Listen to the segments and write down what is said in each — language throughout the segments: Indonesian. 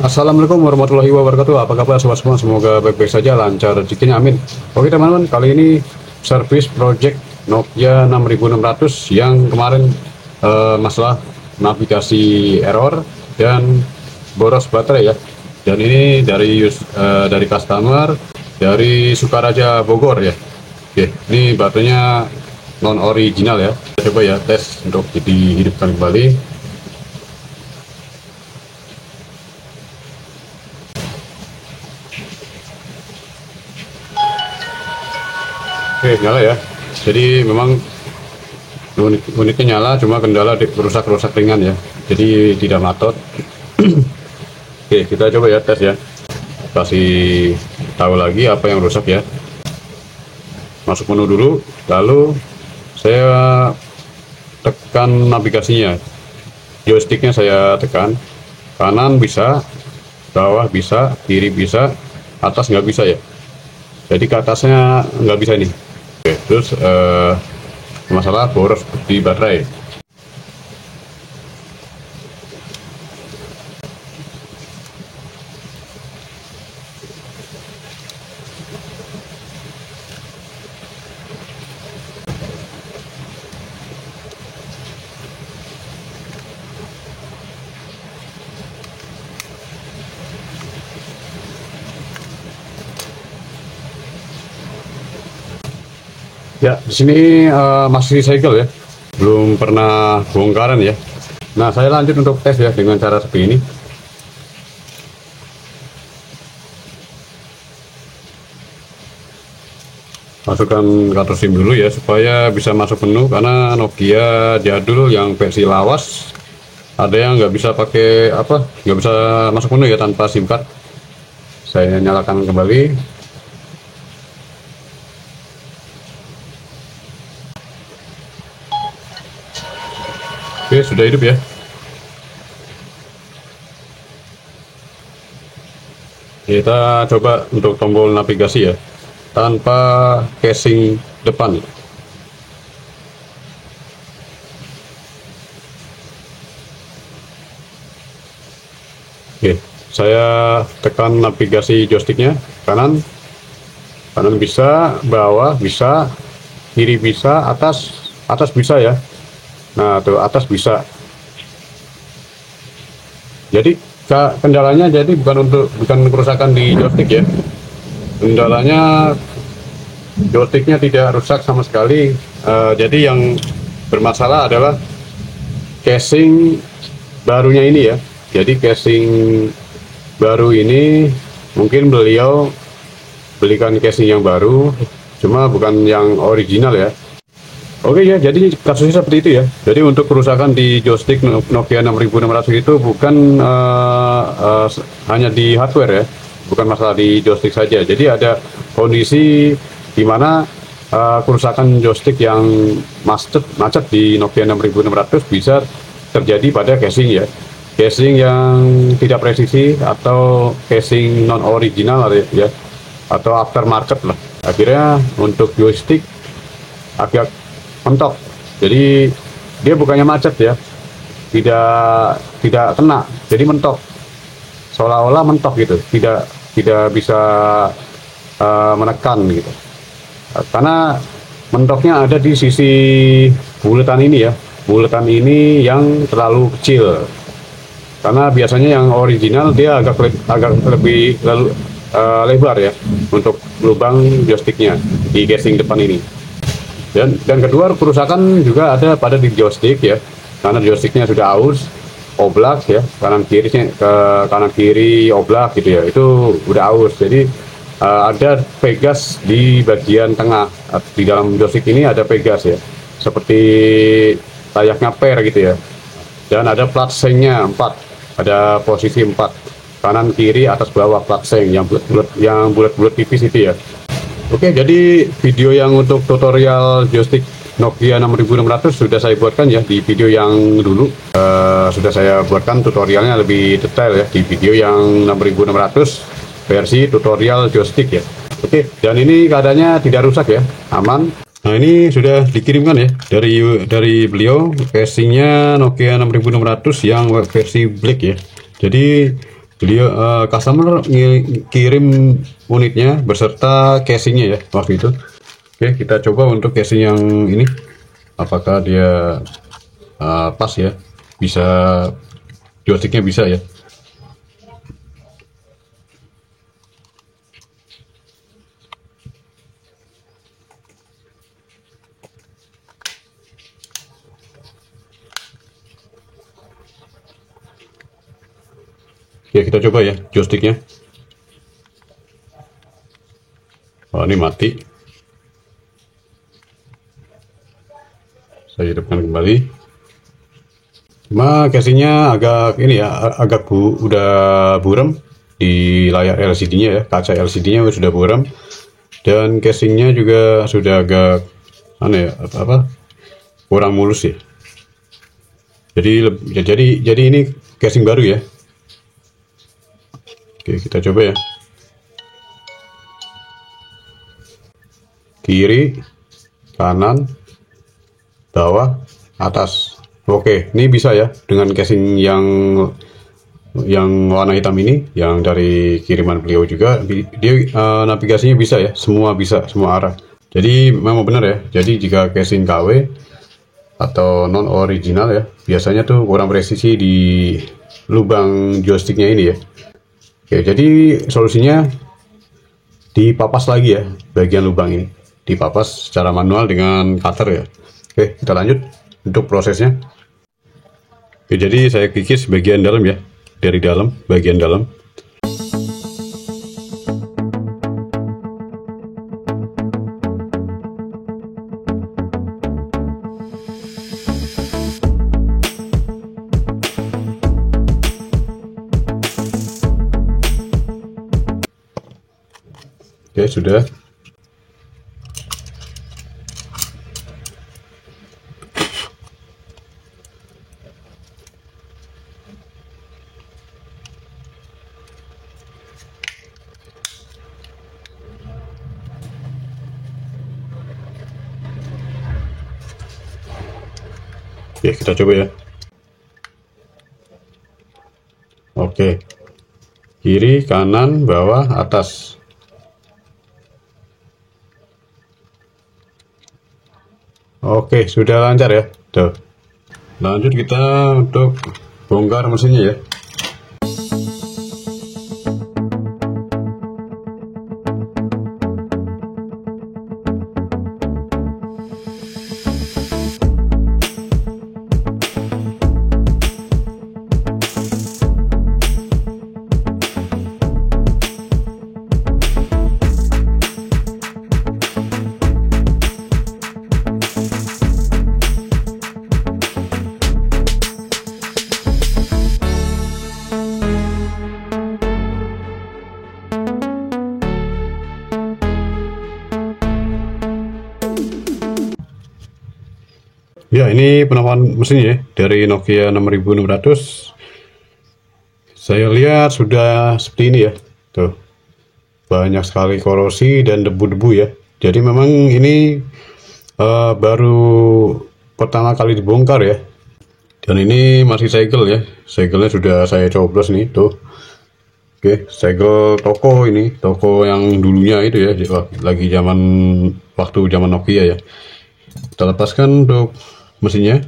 Assalamualaikum warahmatullahi wabarakatuh. Apa kabar sobat semua? Semoga baik-baik saja, lancar rezekinya, amin. Oke teman-teman, kali ini service project Nokia 6600 yang kemarin masalah navigasi error dan boros baterai ya. Dan ini dari customer dari Sukaraja Bogor ya. Oke, ini baterainya non original ya. Kita coba ya tes untuk dihidupkan kembali. Oke, nyala ya. Jadi memang unitnya nyala, cuma kendala rusak ringan ya. Jadi tidak matot. Oke, kita coba ya tes ya. Kasih tahu lagi apa yang rusak ya. Masuk menu dulu, lalu saya tekan navigasinya. Joysticknya saya tekan. Kanan bisa, bawah bisa, kiri bisa, atas nggak bisa ya. Jadi ke atasnya nggak bisa ini. Oke, terus masalah boros di baterai. Ya, di sini masih segel ya, belum pernah bongkaran ya. Nah, saya lanjut untuk tes ya dengan cara seperti ini. Masukkan kartu SIM dulu ya, supaya bisa masuk menu, karena Nokia jadul yang versi lawas ada yang nggak bisa pakai nggak bisa masuk menu ya tanpa SIM card. Saya nyalakan kembali. Oke, sudah hidup ya. Kita coba untuk tombol navigasi ya, tanpa casing depan. Oke, saya tekan navigasi joysticknya, kanan bisa, bawah bisa, kiri bisa, atas bisa ya. Nah, tuh atas bisa. Jadi kendalanya jadi bukan kerusakan di joystick ya. Kendalanya joysticknya tidak rusak sama sekali. Jadi yang bermasalah adalah casing barunya ini ya. Jadi casing baru ini mungkin beliau belikan casing yang baru, cuma bukan yang original ya. Oke ya, jadi kasusnya seperti itu ya. Jadi untuk kerusakan di joystick Nokia 6600 itu bukan hanya di hardware ya, bukan masalah di joystick saja. Jadi ada kondisi di mana kerusakan joystick yang macet di Nokia 6600 bisa terjadi pada casing ya. Casing yang tidak presisi atau casing non original ya, atau aftermarket lah. Akhirnya untuk joystick agak mentok, jadi dia bukannya macet ya, tidak kena, jadi mentok, seolah-olah mentok gitu, tidak bisa menekan gitu, karena mentoknya ada di sisi bulatan ini ya, bulatan ini yang terlalu kecil, karena biasanya yang original dia agak lebih lebar ya untuk lubang joysticknya di casing depan ini. Dan kedua, kerusakan juga ada pada di joystick ya, karena joysticknya sudah aus, oblak ya, kanan kiri oblak gitu ya, itu udah aus. Jadi ada pegas di bagian tengah, di dalam joystick ini ada pegas ya, seperti layaknya per gitu ya. Dan ada plat sengnya 4, ada posisi 4, kanan kiri atas bawah plat seng yang bulat-bulat tipis itu ya. Oke, jadi video yang untuk tutorial joystick Nokia 6600 sudah saya buatkan ya di video yang dulu. Sudah saya buatkan tutorialnya lebih detail ya di video yang 6600 versi tutorial joystick ya. Oke, dan ini keadaannya tidak rusak ya, aman. Nah, ini sudah dikirimkan ya dari beliau, casingnya Nokia 6600 yang versi black ya. Jadi Jadi customer kirim unitnya beserta casingnya ya waktu itu. Oke, kita coba untuk casing yang ini, apakah dia pas ya, bisa joysticknya bisa ya. Ya kita coba ya joysticknya. Oh, ini mati. Saya hidupkan kembali. Cuma casingnya agak ini ya, agak udah buram di layar LCD-nya ya, kaca LCD-nya sudah buram, dan casingnya juga sudah agak aneh ya, kurang mulus ya. Jadi ini casing baru ya. Oke, kita coba ya. Kiri, kanan, bawah, atas. Oke, ini bisa ya dengan casing yang warna hitam ini, yang dari kiriman beliau juga. Dia navigasinya bisa ya, semua bisa, semua arah. Jadi memang benar ya. Jadi jika casing KW atau non original ya, biasanya tuh kurang presisi di lubang joysticknya ini ya. Oke, jadi solusinya dipapas lagi ya bagian lubang ini, dipapas secara manual dengan cutter ya. Oke, kita lanjut untuk prosesnya. Oke, jadi saya kikis bagian dalam ya, dari dalam, bagian dalam. Oke, sudah. Oke, kita coba ya. Oke, kiri, kanan, bawah, atas. Oke, sudah lancar ya. Tuh. Lanjut kita untuk bongkar mesinnya ya. Ya, ini penamaan mesinnya ya, dari Nokia 6600. Saya lihat sudah seperti ini ya. Tuh. Banyak sekali korosi dan debu-debu ya. Jadi memang ini baru pertama kali dibongkar ya. Dan ini masih segel ya. Segelnya sudah saya coblos nih, tuh. Oke, segel toko ini, toko yang dulunya itu ya, lagi waktu zaman Nokia ya. Kita lepaskan untuk mesinnya.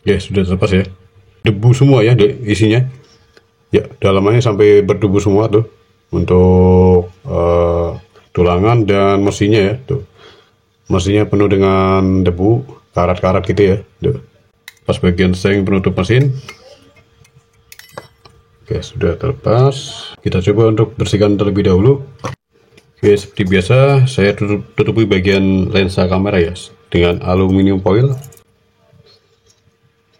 Ya, sudah terlepas ya. Debu semua ya isinya. Ya, dalamannya sampai berdebu semua tuh. Untuk tulangan dan mesinnya ya, tuh. Mesinnya penuh dengan debu, karat-karat gitu ya. Tuh. Pas bagian seng penutup mesin. Oke, sudah terlepas. Kita coba untuk bersihkan terlebih dahulu. Oke, seperti biasa saya tutupi bagian lensa kamera ya dengan aluminium foil.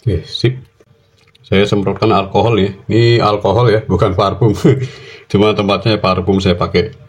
Oke, sip. Saya semprotkan alkohol ya. Ini alkohol ya, bukan parfum. Cuma tempatnya parfum saya pakai.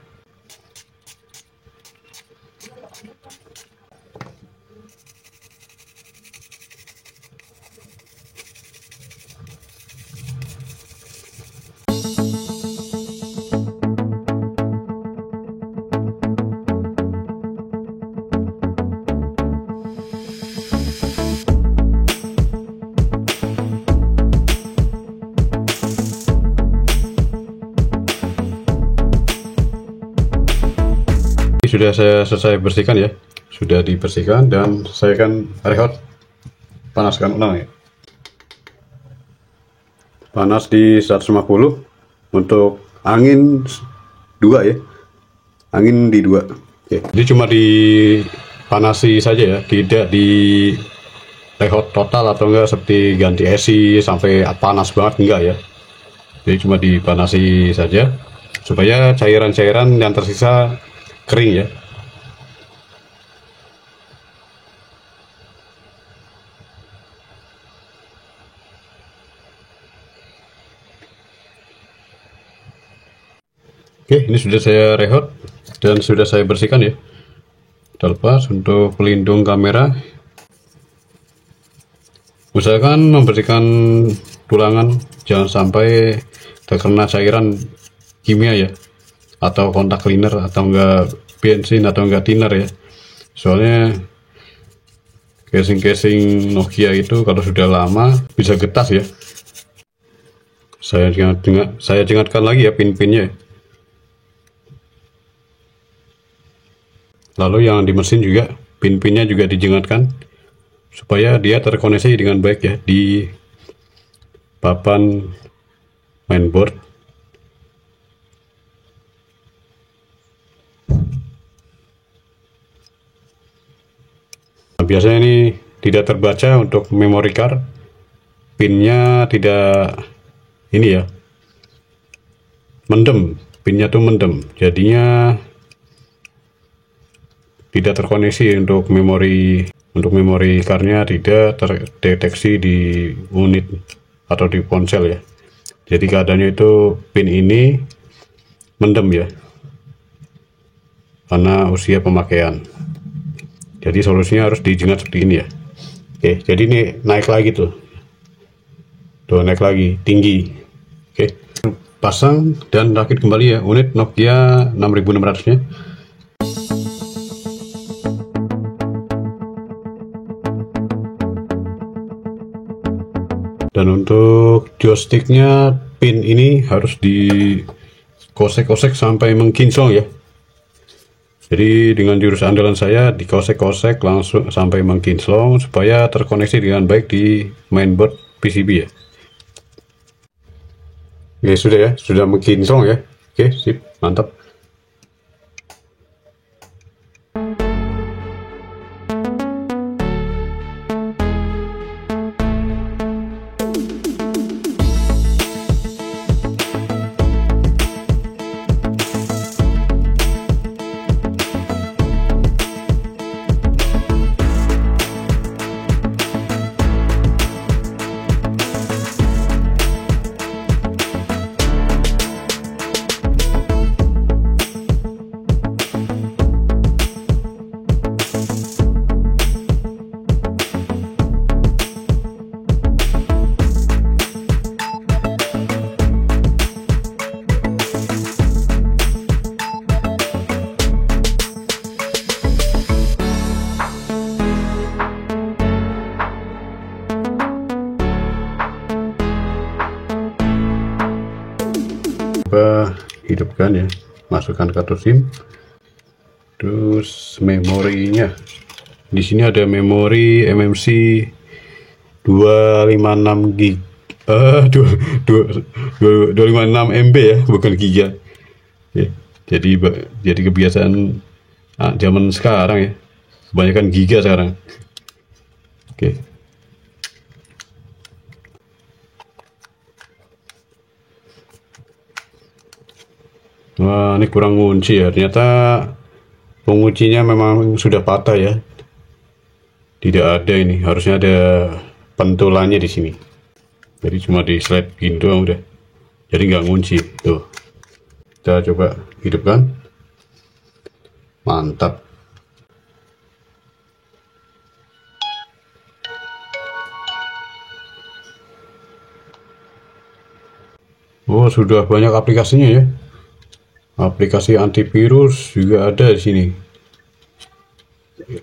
sudah saya selesai bersihkan ya, sudah dibersihkan dan saya akan rehat panaskan ulang ya. Panas di 150 untuk angin 2 ya, angin di 2. Oke, jadi cuma dipanasi saja ya, tidak di rehat total atau enggak seperti ganti esi sampai panas banget, enggak ya. Jadi cuma dipanasi saja supaya cairan-cairan yang tersisa kering ya. Oke, ini sudah saya rehat dan sudah saya bersihkan ya. Kita lepas untuk pelindung kamera. Usahakan membersihkan tulangan, jangan sampai terkena cairan kimia ya, atau kontak cleaner, atau enggak bensin, atau enggak thinner ya. Soalnya casing-casing Nokia itu kalau sudah lama bisa getas ya. Saya ingatkan lagi ya pin-pinnya. Lalu yang di mesin juga pin-pinnya juga dijengatkan supaya dia terkoneksi dengan baik ya di papan mainboard. Nah, biasanya ini tidak terbaca untuk memory card, pinnya tidak ini ya, mendem, pinnya tuh mendem, jadinya tidak terkoneksi untuk memori cardnya, tidak terdeteksi di unit atau di ponsel ya. Jadi keadaannya itu pin ini mendem ya, karena usia pemakaian. Jadi solusinya harus dijengat seperti ini ya. Oke, jadi ini naik lagi tuh naik lagi tinggi. Oke, pasang dan rakit kembali ya unit Nokia 6600 nya. Dan untuk joysticknya, pin ini harus dikosek-kosek sampai mengkinclong ya. Jadi dengan jurus andalan saya, dikosek-kosek langsung sampai mengkinclong supaya terkoneksi dengan baik di mainboard PCB ya. Oke, sudah ya, sudah mengkinclong ya. Oke, sip, mantap. Coba hidupkan ya, masukkan kartu SIM, terus memorinya. Di sini ada memori MMC 256 gig, 256 MB ya, bukan giga. Ya, jadi kebiasaan zaman sekarang ya, kebanyakan giga sekarang. Oke. Wah, ini kurang ngunci ya. Ternyata penguncinya memang sudah patah ya. Tidak ada ini. Harusnya ada pentulannya di sini. Jadi cuma di slide pin doang udah. Jadi nggak ngunci. Tuh. Kita coba hidupkan. Mantap. Oh, sudah banyak aplikasinya ya. Aplikasi antivirus juga ada di sini.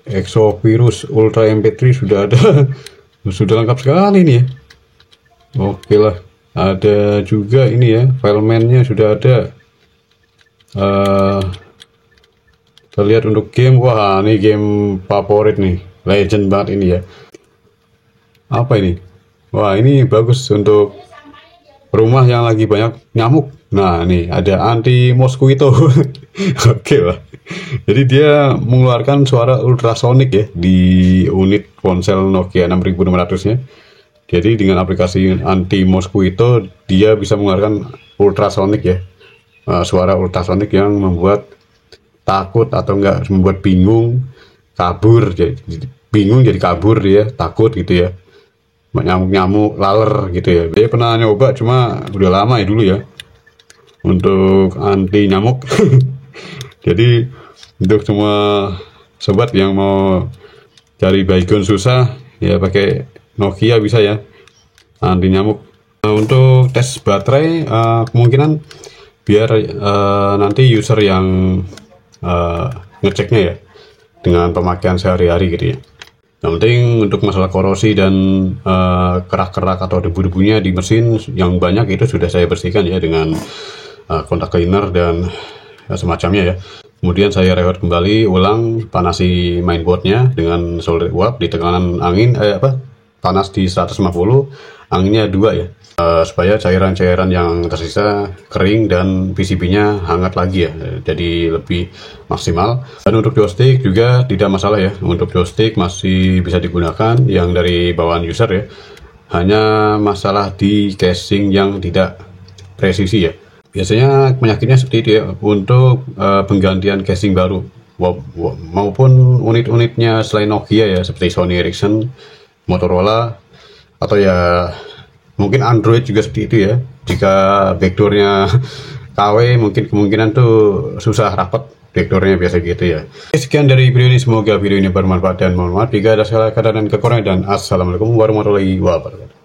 Exovirus Ultra MP3 sudah ada. Sudah lengkap sekali ini ya. Oke lah. Ada juga ini ya, fileman-nya sudah ada. Kita lihat untuk game, wah ini game favorit nih, legend banget ini ya. Apa ini? Wah ini bagus untuk rumah yang lagi banyak nyamuk. Nah nih ada anti mosquito. Oke lah. Jadi dia mengeluarkan suara ultrasonik ya di unit ponsel Nokia 6600 nya. Jadi dengan aplikasi anti mosquito dia bisa mengeluarkan ultrasonik ya. Suara ultrasonik yang membuat takut atau enggak membuat bingung, kabur, jadi bingung jadi kabur dia, takut gitu ya. Nyamuk-nyamuk laler gitu ya. Dia pernah nyoba cuma udah lama ya dulu ya untuk anti nyamuk. Jadi untuk semua sobat yang mau cari baygon susah ya pakai Nokia bisa ya, anti nyamuk. Untuk tes baterai kemungkinan biar nanti user yang ngeceknya ya dengan pemakaian sehari-hari gitu ya. Yang penting untuk masalah korosi dan kerak-kerak atau debu-debunya di mesin yang banyak itu sudah saya bersihkan ya dengan kontak cleaner dan semacamnya ya. Kemudian saya reload kembali, ulang panasi mainboardnya dengan solid uap di tekanan angin panas di 150, anginnya 2 ya, supaya cairan-cairan yang tersisa kering dan PCB-nya hangat lagi ya, jadi lebih maksimal. Dan untuk joystick juga tidak masalah ya, untuk joystick masih bisa digunakan yang dari bawaan user ya, hanya masalah di casing yang tidak presisi ya. Biasanya penyakitnya seperti itu ya, untuk penggantian casing baru maupun unit-unitnya selain Nokia ya, seperti Sony Ericsson, Motorola, atau ya mungkin Android juga seperti itu ya. Jika backdoornya KW mungkin kemungkinan tuh susah rapat backdoornya biasa gitu ya. Sekian dari video ini, semoga video ini bermanfaat dan mohon maaf jika ada salah kata dan kekurangan, dan assalamualaikum warahmatullahi wabarakatuh.